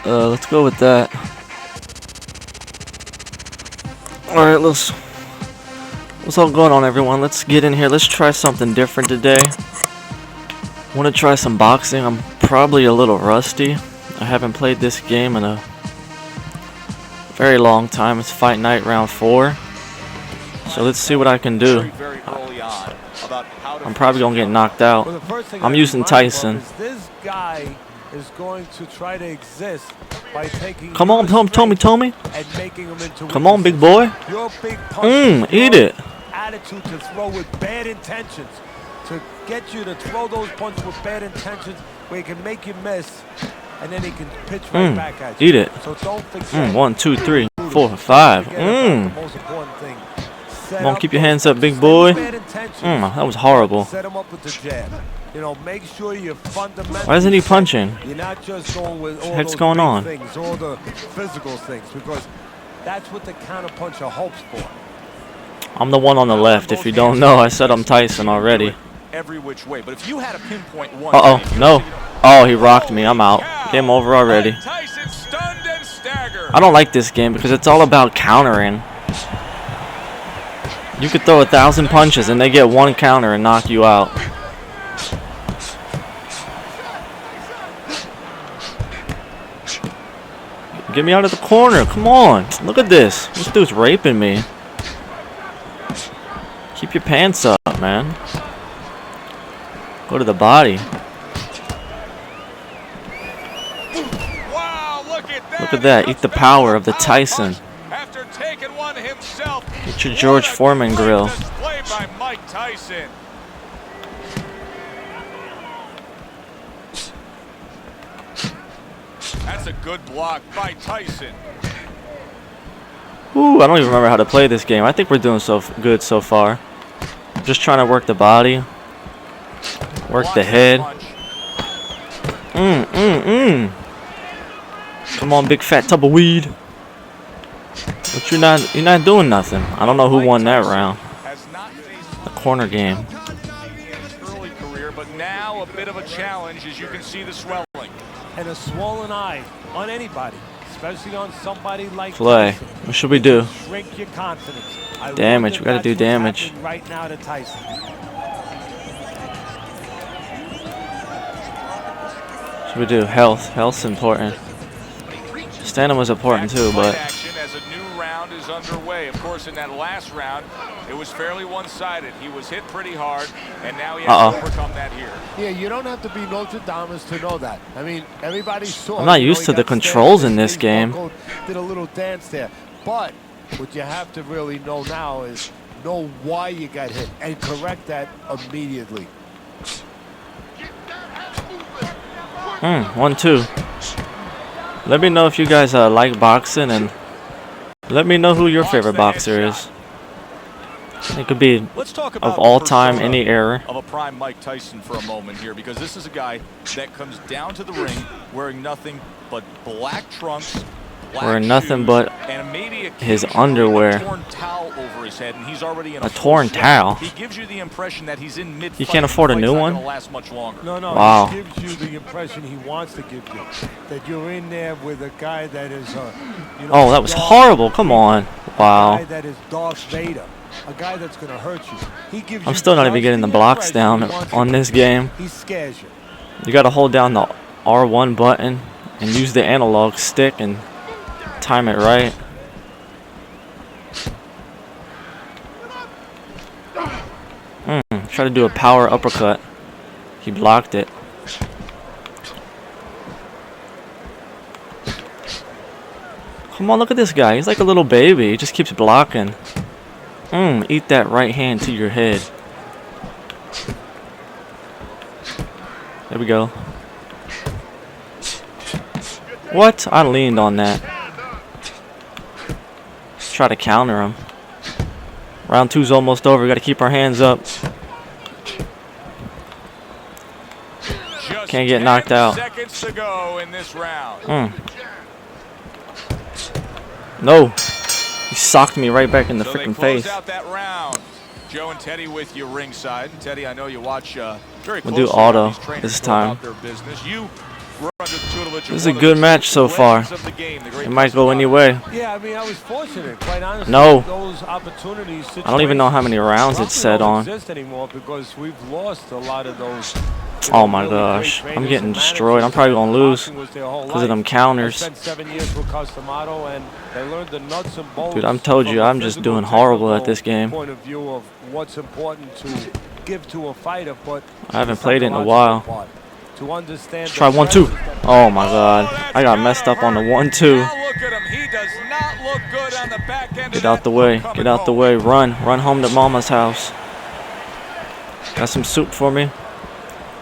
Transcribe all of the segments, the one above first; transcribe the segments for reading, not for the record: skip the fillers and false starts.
Let's go with that. Alright, what's all going on, everyone? Let's get in here. Let's try something different today. I want to try some boxing. I'm probably a little rusty. I haven't played this game in a very long time. It's Fight Night round 4. So let's see what I can do. I'm probably going to get knocked out. I'm using Tyson. This guy is going to try to exist by taking Come on, Toney. and making him into Come on, big boy. your big punch, Eat it. attitude to throw with bad intentions, to get you to throw those punches with bad intentions where he can make you miss, and then he can pitch right back at you. Eat it. So don't forget. 1, 2, 3, 4, 5. The most important thing. Come on, keep your hands up, big boy. That was horrible. Set him up with the jab. You know, make sure you're fundamentally. Why isn't he punching? You're not just going with all What's those going big on? things, all the physical things, because that's what the counter puncher hopes for. I'm the one on the left. If you don't know, I said I'm Tyson already. Every which way, but if you had a pinpoint one. No. Oh, he rocked me. I'm out. Game over already. Tyson stunned and staggered. I don't like this game because it's all about countering. You could throw 1,000 punches and they get one counter and knock you out. Get me out of the corner. Come on. Look at this. This dude's raping me. Keep your pants up, man. Go to the body. Wow, look at that. Look at that. Eat the power of the Tyson. After taking one himself. Get your George Foreman grill. Display by Mike Tyson. That's a good block by Tyson. Ooh, I don't even remember how to play this game. I think we're doing so good so far. Just trying to work the body. Work the head. Come on, big fat tumbleweed. But you're not doing nothing. I don't know who won that round. The corner game. Early career, but now a bit of a challenge, as you can see the swelling. And a swollen eye on anybody, especially on somebody like Play. Tyson. What should we do? Shrink your confidence. Damage. We gotta do damage. Right now to Tyson. What should we do? Health. Health's important. Stamina's important too, but Action as a new round is underway. Of course, in that last round, it was fairly one-sided. He was hit pretty hard, and now he has to overcome that here. Yeah, you don't have to be Nostradamus to know that. I mean, everybody saw. I'm not used to the controls in this game. Did a little dance there, but what you have to really know now is know why you got hit and correct that immediately. 1, 2. Let me know if you guys like boxing, and let me know who your favorite boxer is. It could be of all time, any era. Of a prime Mike Tyson for a moment here, because this is a guy that comes down to the ring wearing nothing but black trunks, Wearing nothing but and maybe his underwear. a torn towel over his head, and he's already in A torn towel? He gives you the impression that he's in mid-fight. You can't afford a new one? Last much longer. No, Wow. He gives you the impression he wants to give you, that you're in there with a guy that is, Oh, that was horrible. Come on. A Wow. guy that is Darth Vader, a guy that's going to hurt you. He gives I'm you still not even just getting the blocks impression down he wants on to this give you. game. He scares you. You gotta hold down the R1 button and use the analog stick and time it right. Try to do a power uppercut. He blocked it. Come on, look at this guy. He's like a little baby. He just keeps blocking. Eat that right hand to your head. There we go. What? I leaned on that. Try to counter him. Round 2's almost over. We got to keep our hands up. Can't get knocked out. Seconds to go in this round. No. He socked me right back in the freaking face. Out that round. Joe and Teddy with you ringside. Teddy, I know you watch very We'll closely do auto how these trainers this go about time. their business. You This is a good match so far. It might go any way. Yeah, I mean, I was fortunate, quite honestly. No. Those opportunities, I don't even know how many rounds it's set on. Exist anymore because we've lost a lot of those. Oh my gosh, I'm getting destroyed. I'm probably gonna lose because of them counters. I spent 7 years with Customato, and they learned the nuts and bolts. Dude, I'm told you, I'm just doing horrible at this game. Point of view of what's important to give to a fighter, but I haven't played it in a while. To understand. Let's try 1-2. Oh my god, I got messed up on the 1-2. Get out the way, get out the way, run home to Mama's house. Got some soup for me?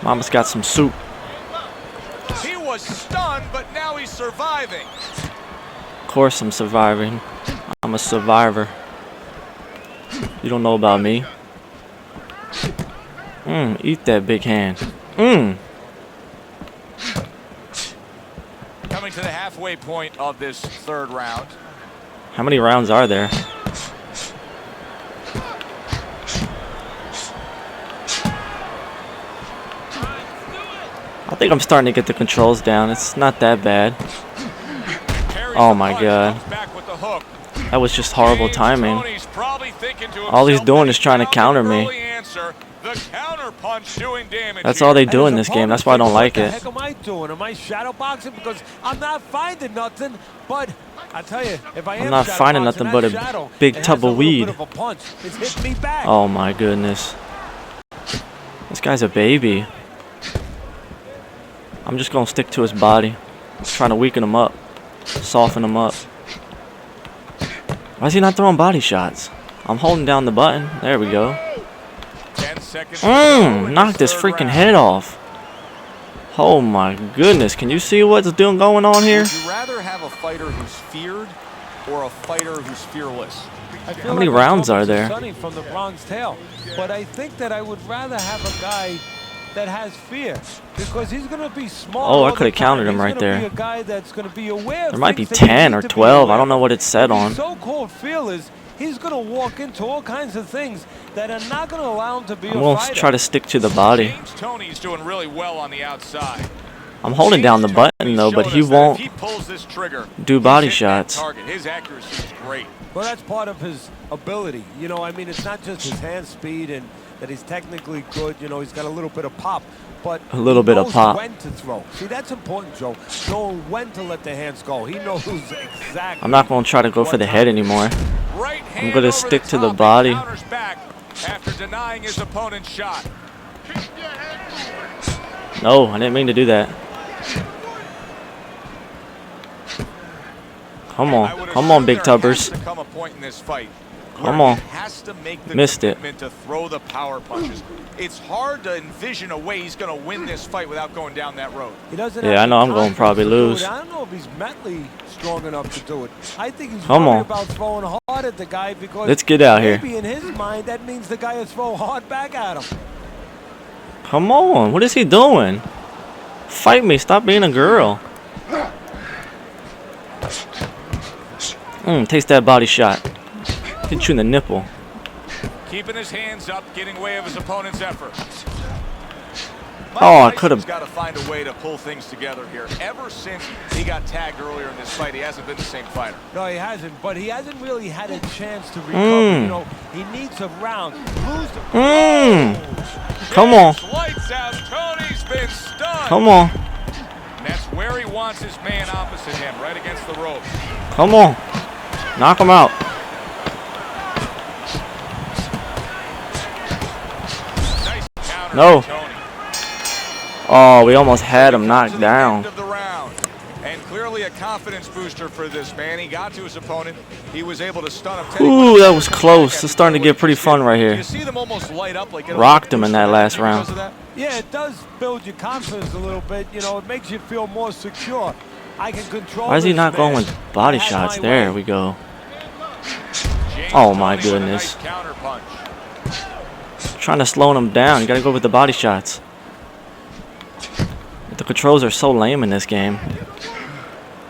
Mama's got some soup. He was stunned, but now he's surviving. Of course I'm surviving. I'm a survivor. You don't know about me. Eat that big hand. Coming to the halfway point of this third round. How many rounds are there? I think I'm starting to get the controls down. It's not that bad. Oh my god. That was just horrible timing. All he's doing is trying to counter me. That's all they do in this game. That's why I don't like it. What the heck am I doing? Am I shadow boxing? Because I'm not finding nothing. But I tell you, if I am I'm not finding nothing but a big tub of weed. Oh my goodness. This guy's a baby. I'm just gonna stick to his body. Trying to weaken him up. Soften him up. Why is he not throwing body shots? I'm holding down the button. There we go. 10 seconds. Knock this freaking head off. Oh my goodness. Can you see what's going on here? Would you rather have a fighter who's feared or a fighter who's fearless? How many rounds are there? From the Bronx Tale, but I think that I would rather have a guy that has fear, because he's going to be smart. Oh, I could have countered him right there. Be a guy that's going to be aware. There might be 10 or 12. I don't know what it's set on. So-called fearless, he's going to walk into all kinds of things that are not going to allow him to be I'm going to try to stick to the body. Toney's doing really well on the outside. I'm holding down the button though, but he won't do body shots. His accuracy is great. Well, that's part of his ability. You know, I mean, it's not just his hand speed and that he's technically good. You know, he's got a little bit of pop, but a little bit of pop. When to throw. See, that's important, Joe. Knowing when to let the hands go. He knows exactly. I'm not going to try to go for the head anymore. I'm going to stick to the body. After denying his opponent's shot. No, I didn't mean to do that. Come on, big tubbers. Come on. Missed it. To throw the power punches. It's hard to envision a way he's going to win this fight without going down that road. Yeah, I know I'm going to probably lose. I don't know if he's mentally strong enough to do it. I think he's worried about throwing hard at the guy because let's get out here. Maybe in his mind that means the guy will throw hard back at him. Come on, what is he doing? Fight me, stop being a girl. Taste that body shot. Hit you in the nipple. Keeping his hands up, getting way of his opponent's effort. Oh, I could have. Got to find a way to pull things together here. Ever since he got tagged earlier in this fight, he hasn't been the same fighter. No, he hasn't. But he hasn't really had a chance to recover. You know, he needs a round. Come on. Lights out. Toney's been stunned. Come on. And that's where he wants his man opposite him, right against the ropes. Come on. Knock him out. Nice counter. No. Oh, we almost had him knocked down. And clearly a confidence booster for this man. He got to his opponent. He was able to stun him. Ooh, that was close. It's starting to get pretty fun right here. You see them almost light up like rocked him in that last round. Yeah, it does build your confidence a little bit. You know, it makes you feel more secure. I can control. Why is he not going with body shots? There we go. Oh my goodness. Trying to slow him down. You gotta go with the body shots. The controls are so lame in this game.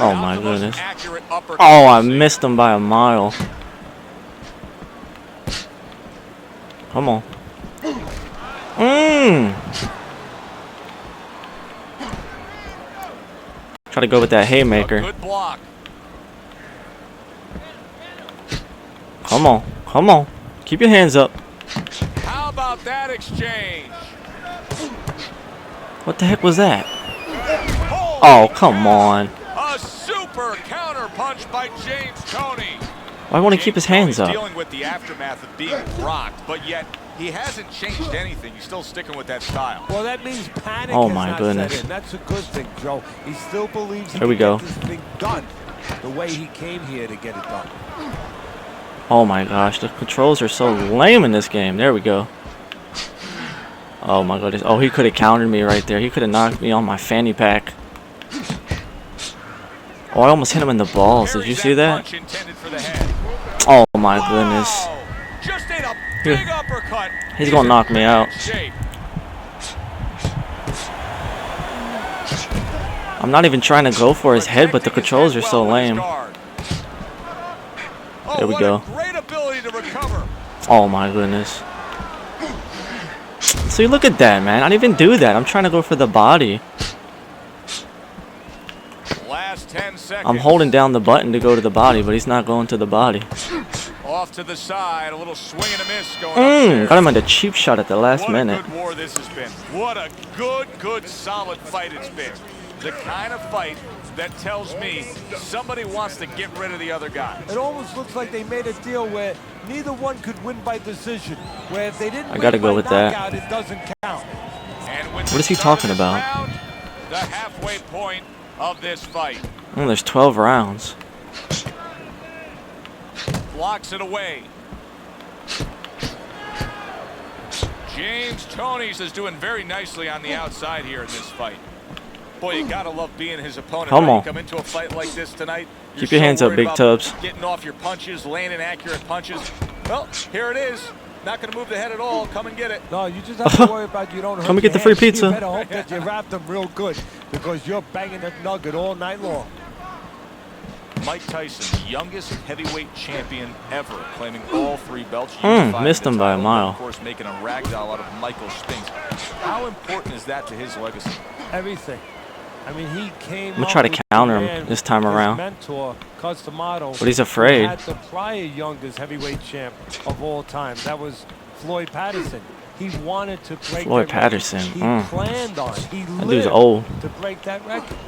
Oh my goodness. Oh, I missed him by a mile. Come on. Try to go with that haymaker. Good block. Come on. Come on. Keep your hands up. How about that exchange? What the heck was that? Oh, come on. A super counter punch by James Toney. Why won't he keep his hands up? Dealing with the aftermath of being rocked, but yet he hasn't changed anything. He's still sticking with that style. Well, that means panic. Oh has my not goodness. set in. That's a good thing, Joe. He still believes he Here we can go. get this thing done the way he came here to get it done. Oh my gosh, the controls are so lame in this game. There we go. Oh my goodness. Oh, he could have countered me right there. He could have knocked me on my fanny pack. Oh, I almost hit him in the balls. Did you see that? Oh my goodness. Just ate a big uppercut. He's gonna knock me out. I'm not even trying to go for his head, but the controls are so lame. There we go. Great ability to recover. Oh my goodness. See, look at that, man. I didn't even do that. I'm trying to go for the body. Last 10 seconds. I'm holding down the button to go to the body, but he's not going to the body. Off to the side, a little swing and a miss going Got him on the cheap shot at the last minute. What a good war this has been. What a good, solid fight it's been. The kind of fight that tells me somebody wants to get rid of the other guy. It almost looks like they made a deal where neither one could win by decision. Where if they didn't I gotta win go by with that. knockout, it doesn't count. And What is he talking about? Round, the halfway point of this fight. Oh, there's 12 rounds. Blocks it away. James Toney is doing very nicely on the outside here in this fight. Boy, you gotta love being his opponent. Come on. You come into a fight like this tonight. Keep your hands up, Big Tubs. Getting off your punches, landing accurate punches. Well, here it is. Not gonna move the head at all. Come and get it. No, you just have to worry about you don't hurt Come and get your the free hands. pizza. You better hope that you wrap them real good because you're banging that nugget all night long. Mike Tyson, youngest heavyweight champion ever, claiming all 3 belts. Missed him by a mile. Of course, making a ragdoll out of Michael Spinks. How important is that to his legacy? Everything. I mean, he came. I'm gonna try to counter him this time around. Mentor, Customato, But he's afraid. had the prior youngest heavyweight champ of all time. That was Floyd Patterson. He wanted to break Floyd that Patterson. record. He planned on it. He That dude's lived old. to break that record.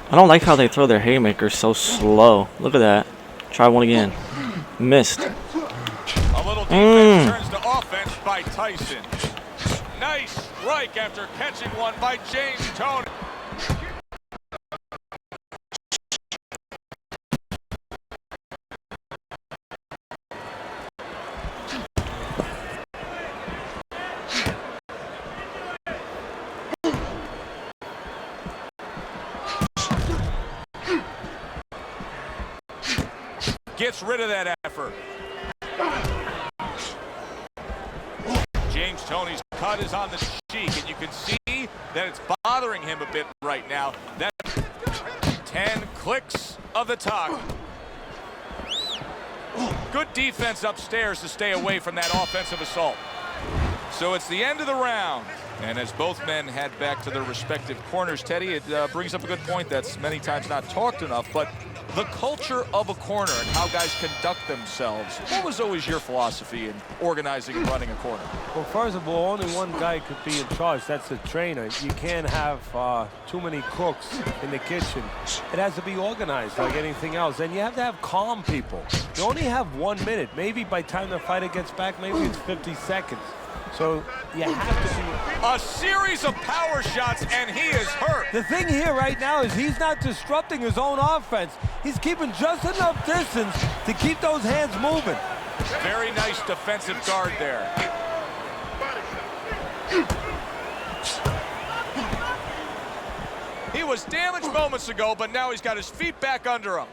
I don't like how they throw their haymakers so slow. Look at that. Try one again. Missed. A little defense turns to offense by Tyson. Nice strike after catching one by James Toney. Gets rid of that effort. James Toney's cut is on the cheek, and you can see that it's bothering him a bit right now. That 10 clicks of the talk. Good defense upstairs to stay away from that offensive assault. So it's the end of the round. And as both men head back to their respective corners, Teddy, it brings up a good point that's many times not talked enough, but the culture of a corner and how guys conduct themselves. What was always your philosophy in organizing and running a corner? Well, first of all, only one guy could be in charge. That's the trainer. You can't have too many cooks in the kitchen. It has to be organized like anything else. And you have to have calm people. You only have 1 minute. Maybe by the time the fighter gets back, maybe it's 50 seconds. So you have to be... A series of power shots, and he is hurt. The thing here right now is he's not disrupting his own offense. He's keeping just enough distance to keep those hands moving. Very nice defensive guard there. He was damaged moments ago, but now he's got his feet back under him.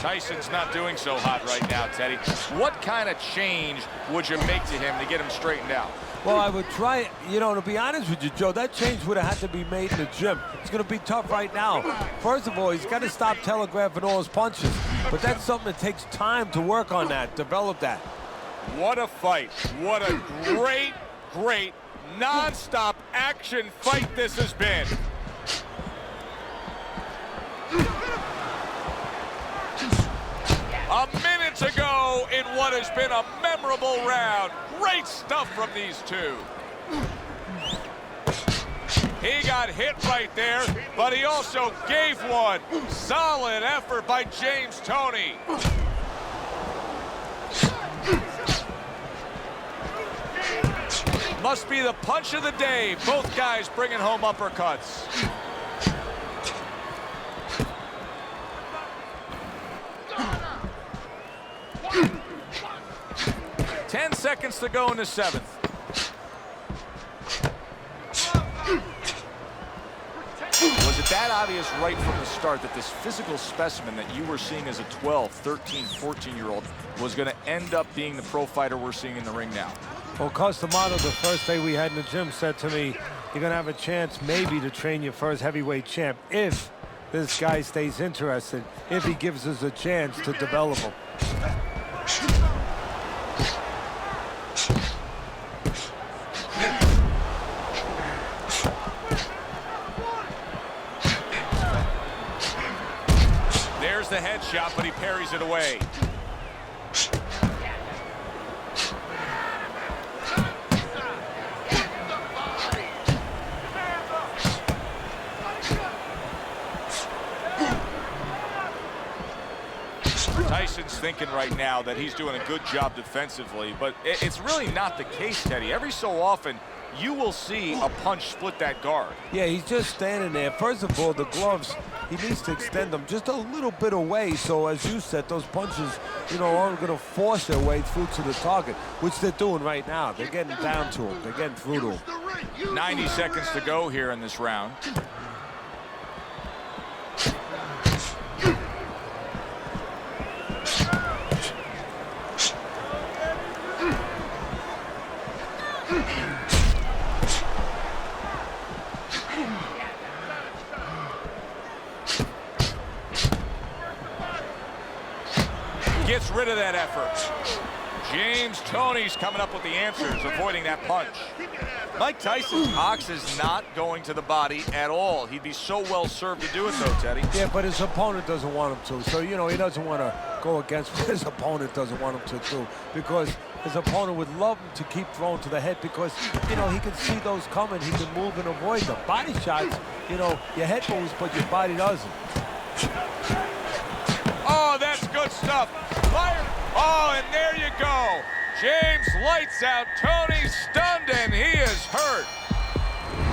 Tyson's not doing so hot right now, Teddy. What kind of change would you make to him to get him straightened out? Well, I would try, you know, to be honest with you, Joe, that change would have had to be made in the gym. It's going to be tough right now. First of all, he's got to stop telegraphing all his punches. But that's something that takes time to work on that, develop that. What a fight. What a great non-stop action fight this has been. A minute to go in what has been a memorable round. Great stuff from these two. He got hit right there, but he also gave one. Solid effort by James Toney. Must be the punch of the day. Both guys bringing home uppercuts. 10 seconds to go in the 7th. Was it that obvious right from the start that this physical specimen that you were seeing as a 12, 13, 14-year-old was going to end up being the pro fighter we're seeing in the ring now? Well, Customato, the first day we had in the gym, said to me, you're going to have a chance maybe to train your first heavyweight champ if this guy stays interested, if he gives us a chance to develop him. There's the headshot, but he parries it away. Tyson's thinking right now that he's doing a good job defensively, but it's really not the case, Teddy. Every so often, you will see a punch split that guard. Yeah, he's just standing there. First of all, the gloves, he needs to extend them just a little bit away. So, as you said, those punches, you know, aren't going to force their way through to the target, which they're doing right now. They're getting down to him. They're getting through to him. 90 seconds to go here in this round. Gets rid of that effort. James Toney's coming up with the answers, avoiding that punch. Mike Tyson's box is not going to the body at all. He'd be so well served to do it, though, Teddy. Yeah, but his opponent doesn't want him to. So, you know, he doesn't want to go against what his opponent doesn't want him to do, because his opponent would love him to keep throwing to the head because, you know, he can see those coming. He can move and avoid them. Body shots, you know, your head moves, but your body doesn't. Oh, that's good stuff. Fire. Oh, and there you go. James lights out. Toney stunned, and he is hurt.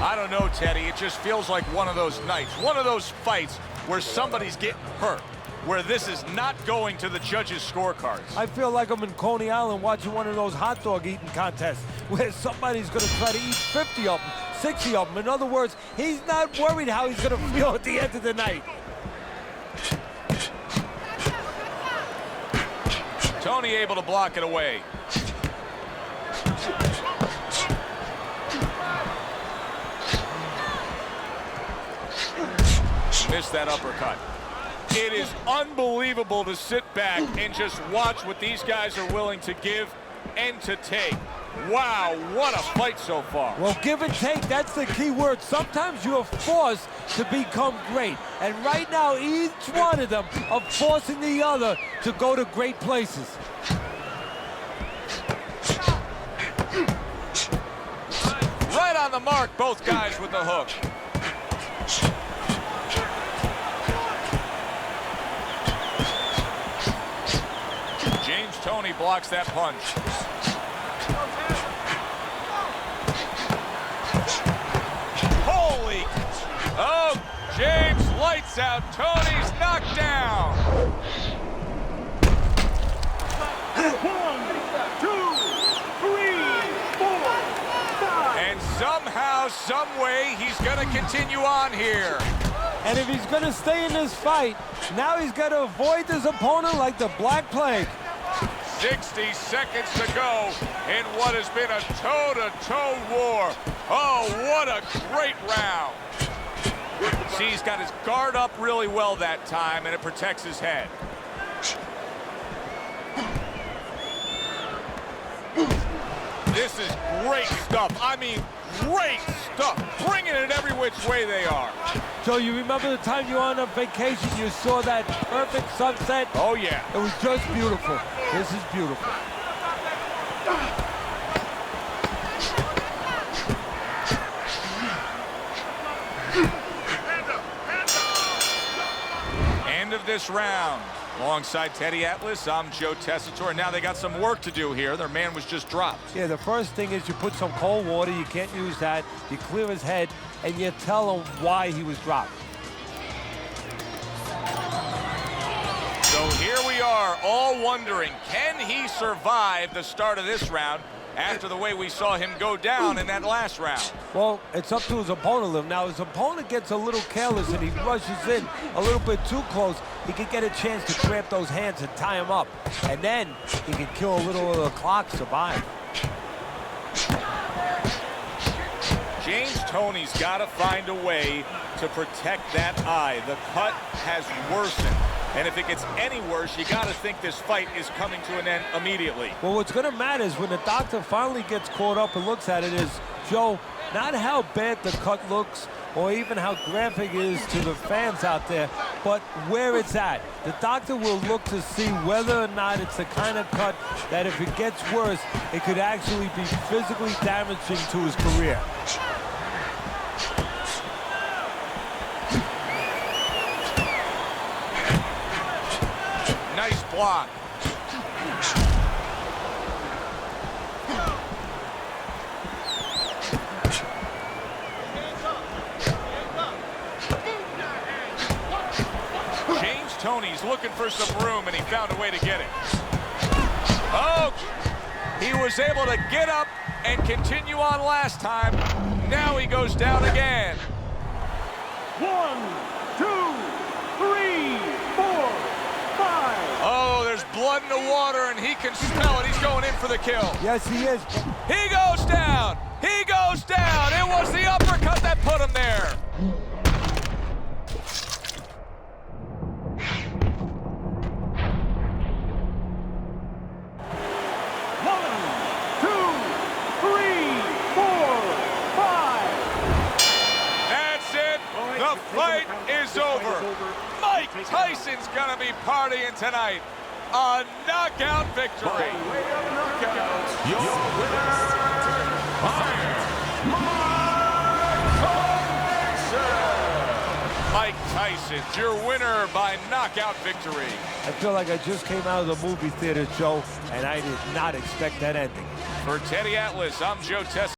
I don't know, Teddy. It just feels like one of those nights, one of those fights where somebody's getting hurt, where this is not going to the judges' scorecards. I feel like I'm in Coney Island watching one of those hot dog eating contests where somebody's going to try to eat 50 of them, 60 of them. In other words, he's not worried how he's going to feel at the end of the night. Toney able to block it away. Missed that uppercut. It is unbelievable to sit back and just watch what these guys are willing to give and to take. Wow, what a fight so far. Well, give and take, that's the key word. Sometimes you're forced to become great. And right now, each one of them are forcing the other to go to great places. Right on the mark, both guys with the hook. James Toney blocks that punch. Holy! Oh, James lights out. Toney's knocked down. 1, 2, 3, 4, 5. And somehow, some way, he's going to continue on here. And if he's going to stay in this fight, now he's got to avoid his opponent like the Black Plague. 60 seconds to go in what has been a toe-to-toe war. Oh, what a great round. See, he's got his guard up really well that time, and it protects his head. This is great stuff. I mean, great stuff. Bringing it every which way they are. So you remember the time you were on a vacation, you saw that perfect sunset? Oh, yeah. It was just beautiful. This is beautiful. End of this round. Alongside Teddy Atlas, I'm Joe Tessitore. Now they got some work to do here. Their man was just dropped. Yeah, the first thing is you put some cold water. You can't use that. You clear his head, and you tell him why he was dropped. So here we are, all wondering, can he survive the start of this round after the way we saw him go down in that last round? Well, it's up to his opponent. Now, his opponent gets a little careless and he rushes in a little bit too close. He could get a chance to cramp those hands and tie him up. And then he can kill a little of the clock, survive. James Toney's got to find a way to protect that eye. The cut has worsened. And if it gets any worse, you got to think this fight is coming to an end immediately. Well, what's going to matter is when the doctor finally gets caught up and looks at it is, Joe, not how bad the cut looks or even how graphic it is to the fans out there, but where it's at. The doctor will look to see whether or not it's the kind of cut that if it gets worse, it could actually be physically damaging to his career. Nice block. James Toney's looking for some room, and he found a way to get it. Oh, he was able to get up and continue on last time. Now he goes down again. 1, 2, 3, 4, 5. Oh, there's blood in the water, and he can smell it. He's going in for the kill. Yes, he is. He goes down. He goes down. It was the uppercut that put him there. The fight is over. Mike Tyson's gonna be partying tonight. A knockout victory. Your winner, Mike Tyson, your winner by knockout victory. I feel like I just came out of the movie theater, Joe, and I did not expect that ending. For Teddy Atlas, I'm Joe Tessitore.